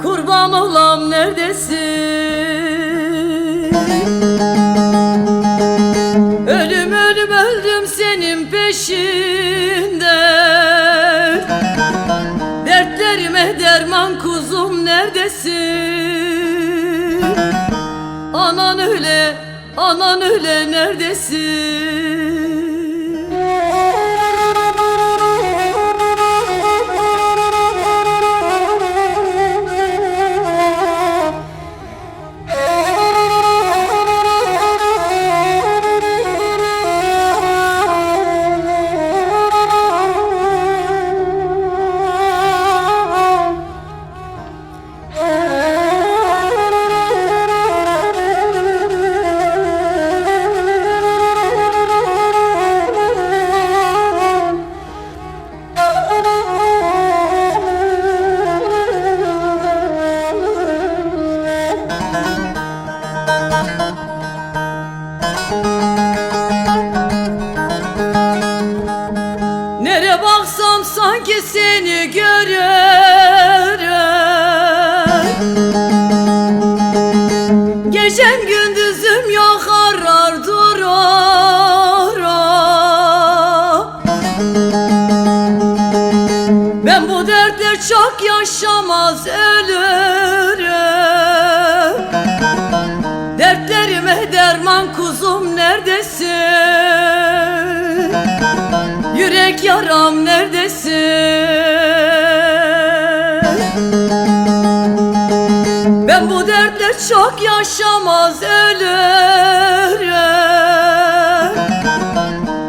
Kurban olam neredesin? Ölüm ölüm öldüm senin peşinde. Dertlerime derman kuzum neredesin? Anan öyle neredesin? Nere baksam sanki seni görürüm. Gecem gündüzüm yok arar durur. Ben bu dertle çok yaşamaz ölürüm. Dertlerime derman kuzum neredesin? Yürek yaram neredesin? Ben bu dertle çok yaşamaz ölürüm.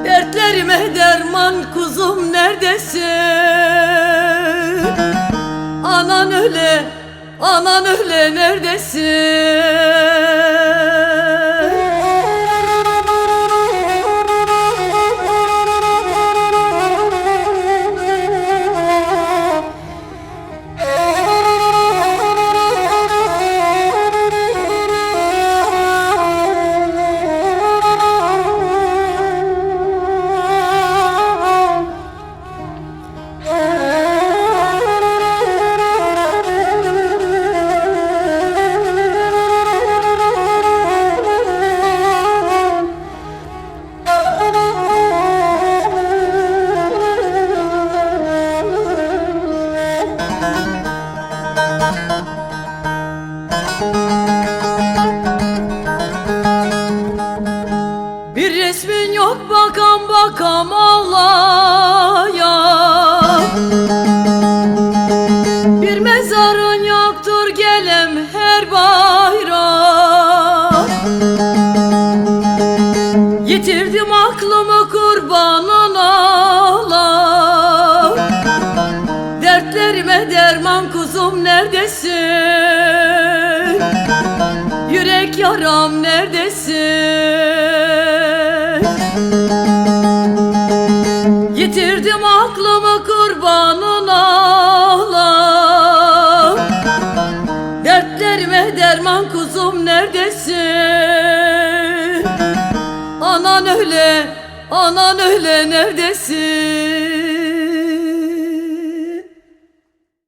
Dertlerime derman kuzum neredesin? Anan öyle neredesin? Bir resmin yok bakam ağlaya. Bir mezarın yoktur gelem her bayram. Yitirdim aklımı kurbanın olam. Dertlerime derman kuzum neredesin? Yürek yaram neredesin? Yitirdim aklımı kurbanın olam. Dertlerime derman kuzum neredesin? Anan öyle neredesin?